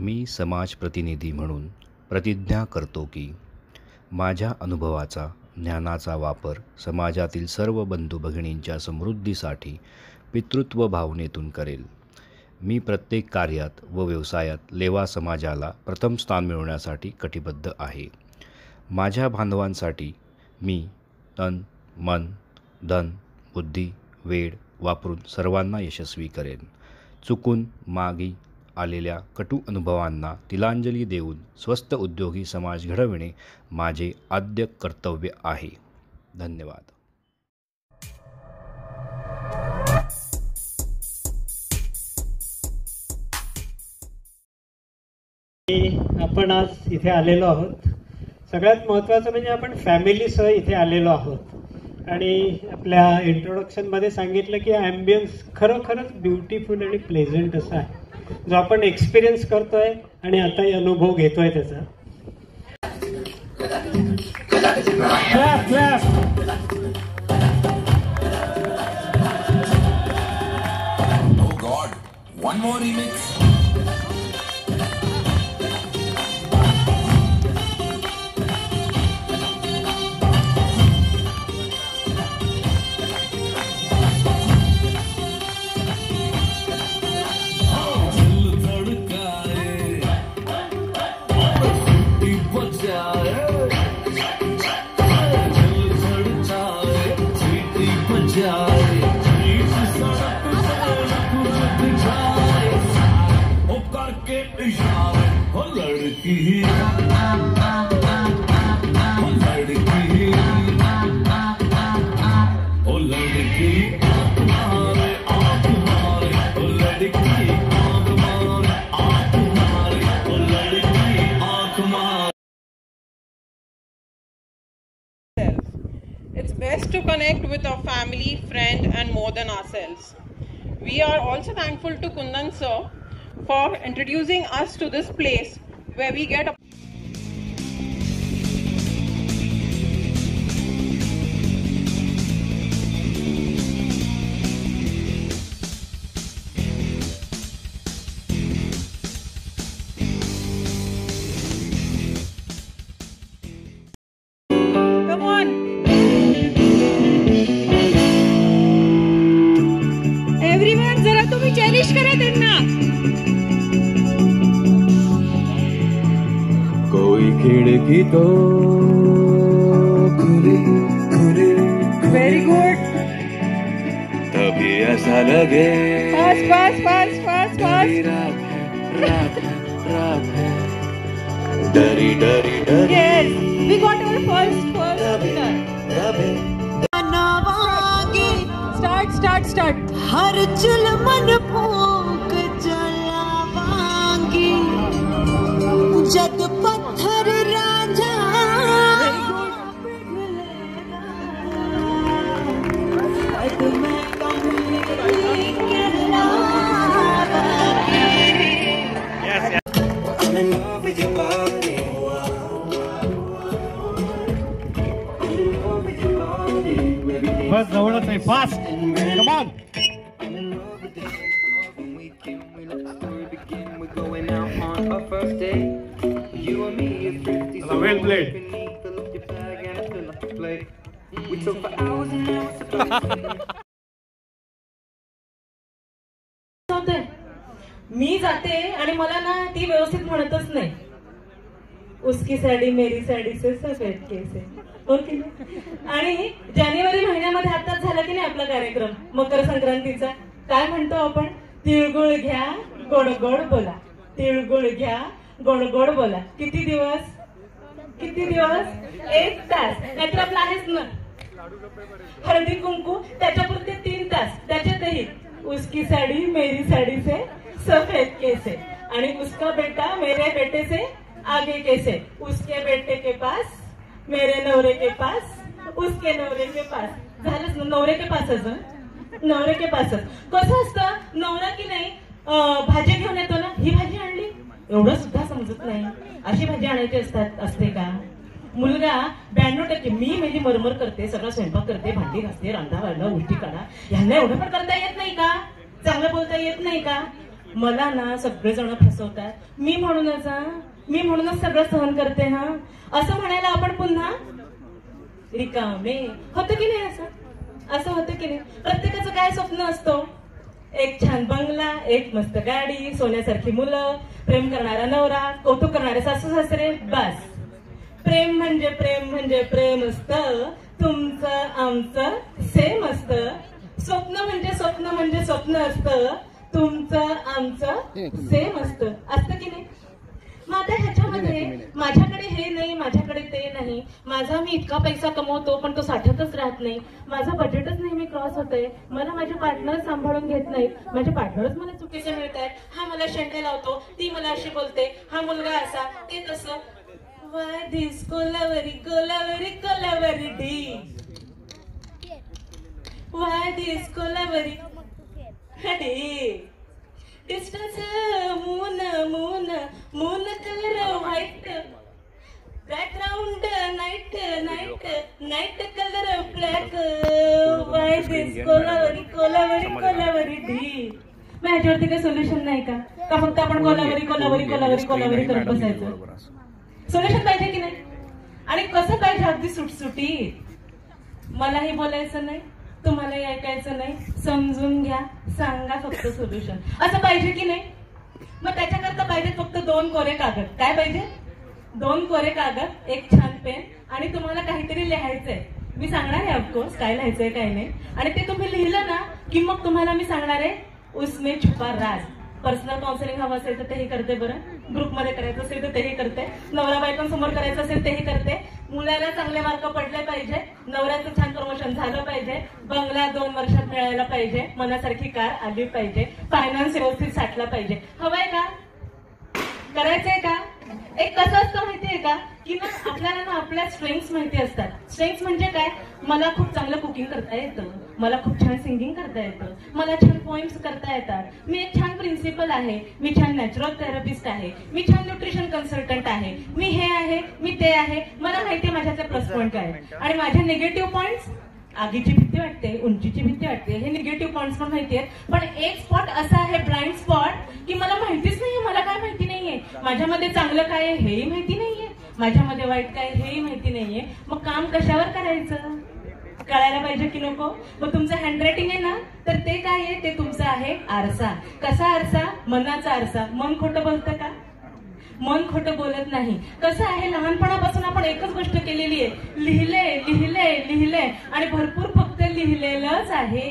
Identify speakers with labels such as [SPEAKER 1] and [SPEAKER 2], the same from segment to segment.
[SPEAKER 1] मी समाज प्रतिनिधी म्हणून प्रतिज्ञा करतो की माझ्या अनुभवाचा, ज्ञानाचा वापर समाजातील सर्व बंधू भगिनींच्या समृद्धीसाठी पितृत्व भावनेतून करेल. मी प्रत्येक कार्यात व व्यवसायात लेवा समाजाला प्रथम स्थान मिळवण्यासाठी कटिबद्ध आहे. माझ्या बांधवांसाठी मी तन, मन, धन, बुद्धी, वेळ वापरून सर्वांना यशस्वी करेन. चुकून मागी आलेल्या कटू अनुभवांना तिलांजली देऊन स्वस्थ उद्योगी समाज घडविणे माझे आद्य कर्तव्य आहे. धन्यवाद.
[SPEAKER 2] आपण आज इथे आलेलो आहोत. सगळ्यात महत्त्वाचं म्हणजे आपण फॅमिलीसह इथे आलेलो आहोत आणि आपल्या इंट्रोडक्शनमध्ये सांगितलं की ॲम्बियन्स खरोखरच ब्युटिफुल आणि प्लेझंट असा आहे, जो आपण एक्सपिरियन्स करतोय आणि आताही अनुभव घेतोय त्याचा.
[SPEAKER 3] Oh God, one more remix.
[SPEAKER 4] It's best to connect with our family, friend and more than ourselves. We are also thankful to Kundan sir for introducing us to this place where we get a
[SPEAKER 5] कोई खिड़की तो खुली खुली.
[SPEAKER 4] very good.
[SPEAKER 5] तभी ऐसा लगे
[SPEAKER 4] fast
[SPEAKER 5] रात है डरी डरी डरी.
[SPEAKER 4] yes, we got our first winner. start
[SPEAKER 6] हर चल मन फूक जलावांगी जद पत्थर राजा.
[SPEAKER 2] बस जवळच आहे. Fast come on. Well played.
[SPEAKER 7] मी जाते आणि मला ना ती व्यवस्थित म्हणतच नाही. उसकी साडी मेरी साडी से सफेद केस है. ओके. आणि जानेवारी महिन्यामध्ये आताच झाला की नाही आपला कार्यक्रम मकर संक्रांतीचा. काय म्हणतो आपण? तिळगुळ घ्या गोड गोड बोला. तिळगुळ घ्या गोड गोड बोला. किती दिवस? 1 तास. नाहीतर आपला आहेच ना हळदी कुंकू, त्याच्यापुरते 3 तास. त्याच्यातही उसकी साडी मेरी साडी से सफेद केसे आणि उसका बेटा मेरे बेटे से आगे कैसे. उसके बेटे के पास मेरे नवरे के पास उसके नवरे के पास. झालंच ना. नवरे के पासच. नवरे के पासच. कसं असतं नवरा की नाही भाजी घेऊन येतो ना, ही भाजी आणली एवढं सुद्धा समजत नाही. अशी भाजी आणायची असते का? मुलगा 92% मी म्हणजे मरमर करते, सगळं स्वयंपाक करते, भांडी घासते, रांधा वाढणं उलटी काढा, ह्यांना एवढं पण करता येत नाही का? चांगलं बोलता येत नाही का? मला ना सगळेजण फसवतात, मी म्हणूनच सगळं सहन करते हा, असं म्हणायला आपण पुन्हा रिकामे होतं की नाही? असं होतं की नाही? प्रत्येकाचं काय स्वप्न असतो? एक छान बंगला, एक मस्त गाडी, सोन्यासारखी मुलं, प्रेम करणारा नवरा, कौतुक करणारे सासू सासरे. बस, प्रेम म्हणजे प्रेम असतं, तुमचं आमचं सेम असतं. स्वप्न म्हणजे स्वप्न असतं, तुमचं आमचं सेम असतं की नाही? मग आता ह्याच्यामध्ये माझ्याकडे हे नाही, माझ्याकडे ते नाही, माझा मी इतका पैसा कमवतो पण तो साठतच राहत नाही, माझं बजेटच नेहमी क्रॉस होतंय, मला माझे पार्टनर सांभाळून घेत नाहीत, माझे पार्टनरच मला चुकीचे मिळत आहेत, हा मला शेंडे लावतो, ती मला अशी बोलते, हा मुलगा असा, ते तसं. Why this Kolaveri D? Why this Kolaveri distance moon colour white, background night colour black. Why this Kolaveri D. मग ह्याच्यावरती काही सोल्युशन नाही का? फक्त आपण कोलावरी करत बसायचं? सोल्युशन पाहिजे की नाही? आणि कसं पाहिजे? अगदी सुटसुटीत. मलाही बोलायचं नाही, तुम्हालाही ऐकायचं नाही, समजून घ्या, सांगा फक्त सोल्युशन, असं पाहिजे की नाही? मग त्याच्याकरता पाहिजे फक्त 2 कोरे कागद. काय पाहिजे? 2 कोरे कागद, एक छान पेन, आणि तुम्हाला काहीतरी लिहायचंय. मी सांगणार आहे ऑफकोर्स काय लिहायचंय काय नाही, आणि ते तुम्ही लिहिलं ना की मग तुम्हाला मी सांगणार आहे उसमें छुपा राज. पर्सनल काउन्सिलिंग हवं असेल तर तेही करते बरं, ग्रुपमध्ये करायचं असेल तर तेही करते, नवरा बायकांसमोर करायचं असेल तेही करते, मुलाला चांगले मार्क पडले पाहिजे, नवऱ्याचं छान प्रमोशन झालं पाहिजे, बंगला 2 वर्षात मिळायला पाहिजे, मनासारखी कार आली पाहिजे, फायनान्स व्यवस्थित साठला पाहिजे. हवंय का? करायचंय का? एक कसं असतं माहितीये का की ना आपल्याला ना आपल्या स्ट्रेंग्स माहिती असतात. स्ट्रेंग्स म्हणजे काय? मला खूप चांगलं कुकिंग करता येतं, मला खूप छान सिंगिंग करता येतं, मला छान पोएम्स करता येतात, मी एक छान प्रिन्सिपल आहे, मी छान नॅचरल थेरपिस्ट आहे, मी छान न्यूट्रिशन कन्सल्टंट आहे, मी हे आहे, मी ते आहे, मला माहितीये माझ्याचे प्लस पॉईंट काय, आणि माझे निगेटिव्ह पॉइंट्स, आगीची भीती वाटते, उंचीची भीती वाटते, हे निगेटिव्ह पॉइंट्स पण माहिती आहेत. पण एक स्पॉट असा आहे, ब्लाइंड स्पॉट, की मला माहितीच नाहीये, मला काय माहिती नाहीये, माझ्यामध्ये चांगलं काय आहे हेही माहिती नाहीये, माझ्यामध्ये वाईट काय हेही माहिती नाहीये. मग काम कशावर करायचं? कळायला पाहिजे की नको? मग तुमचं हँडरायटिंग आहे ना, तर ते काय आहे? ते तुमचं आहे आरसा. कसा आरसा? मनाचा आरसा. मन खोटं बोलतं का? मन खोटं बोलत नाही. कसं आहे, लहानपणापासून आपण एकच गोष्ट केलेली आहे, लिहिले आणि भरपूर फक्त लिहिलेलंच आहे.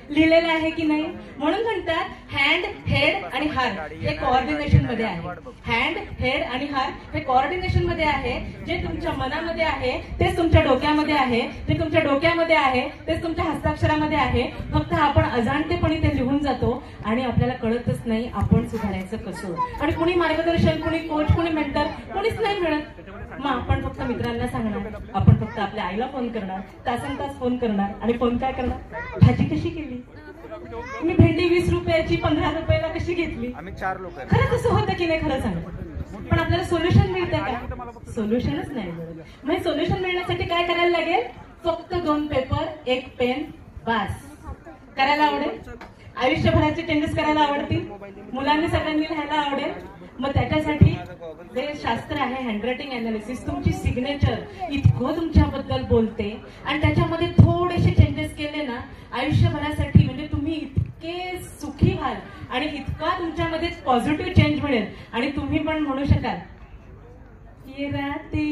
[SPEAKER 7] लिहिलेलं आहे की नाही? म्हणून म्हणतात हँड, हेड आणि हार्ट हे कोऑर्डिनेशन मध्ये आहे. हँड, हेड आणि हार्ट हे कोऑर्डिनेशन मध्ये आहे. जे तुमच्या मनामध्ये आहे तेच तुमच्या डोक्यामध्ये आहे, जे तुमच्या डोक्यामध्ये आहे तेच तुमच्या हस्ताक्षरामध्ये आहे. फक्त आपण अजाणतेपणी ते लिहून जातो आणि आपल्याला कळतच नाही आपण सुधारायचं कसं. आणि कुणी मार्गदर्शन, कुणी कोच, कुणी मेंटर, कुणीच नाही मिळत. मग आपण फक्त मित्रांना सांगणार, आपण फक्त आपल्या आईला फोन करणार, तासन-तास फोन करणार, आणि फोन काय करणार? भाजी कशी केली? मी भेंडी 20 रुपयाची 15 रुपयाला कशी घेतली? खरंच असं होतं की नाही? खरं सांग. पण आपल्याला सोल्युशन मिळतं का? सोल्युशनच नाही मिळत. मग सोल्युशन मिळण्यासाठी काय करायला लागेल? फक्त 2 पेपर, 1 पेन, बास. करायला आवडेल? आयुष्यभराचे चेंजेस करायला आवडतील? मुलांनी सगळ्यांनी लिहायला आवडेल? मग त्याच्यासाठी जे शास्त्र आहे हँडरायटिंग अनालिसिस, तुमची सिग्नेचर इतकं तुमच्याबद्दल बोलते, आणि त्याच्यामध्ये थोडेसे चेंजेस केले ना आयुष्यभरासाठी, म्हणजे तुम्ही इतके सुखी व्हाल आणि इतका तुमच्यामध्ये पॉझिटिव्ह चेंज मिळेल, आणि तुम्ही पण म्हणू शकाल ये राते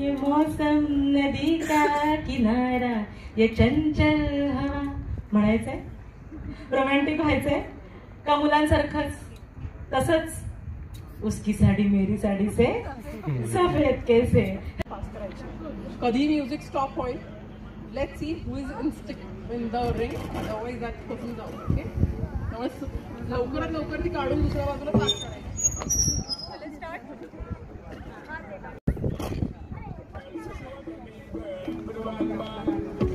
[SPEAKER 7] ये मौसम नदी का किनारा ये चंचल हवा. म्हणायचंय? रोमॅन्टिक व्हायचंय का मुलांसारखंच? तसंच उसकी साडी मेरी साडी से सफेद कैसे.
[SPEAKER 4] कधी म्युझिक स्टॉप होईल. Let's see who is in the ring, otherwise that person जाऊ. ओके, त्यामुळे लवकरात लवकर ती काढून दुसऱ्या बाजूला पास करायची. Let's start.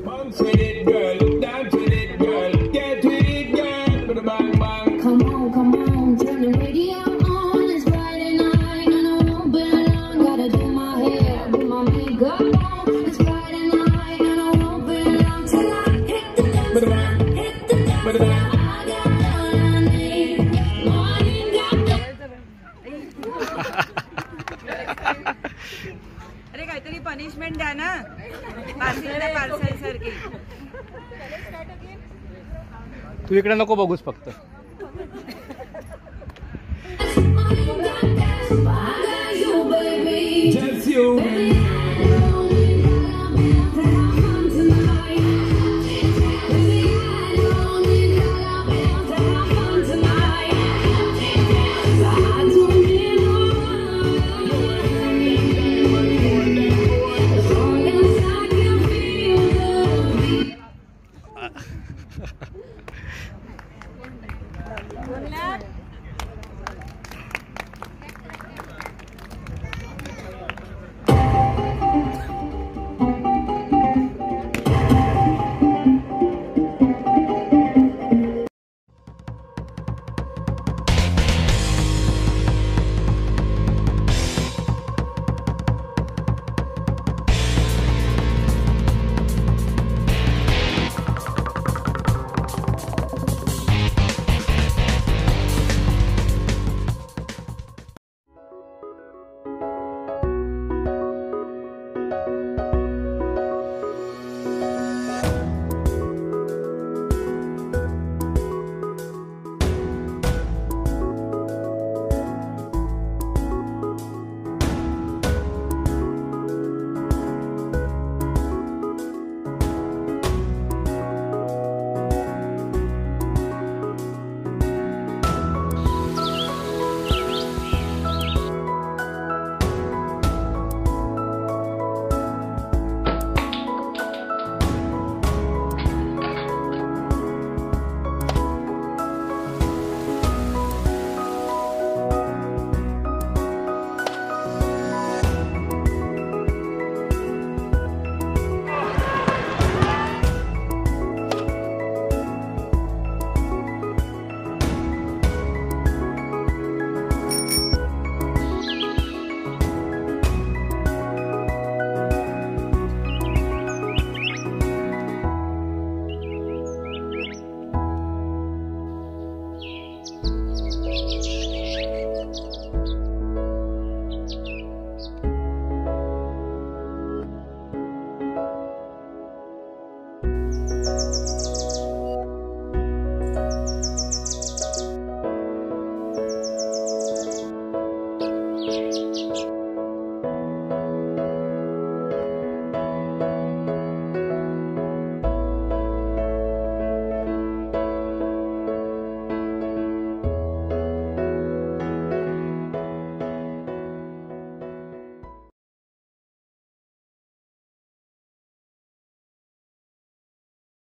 [SPEAKER 3] Bounce with it, girl. Dance with it, girl. Get with it, girl. Bang bang.
[SPEAKER 6] Come on, turn the radio on. It's Friday night and I won't be long. Gotta do my hair, put my makeup on. It's Friday night and I won't be long till I hit the dance floor, hit the dance floor. I got all I need. Morning
[SPEAKER 8] अरे काहीतरी punishment द्या ना, parcel सारखी.
[SPEAKER 1] तू इकडे नको बघूस फक्त.
[SPEAKER 3] Just you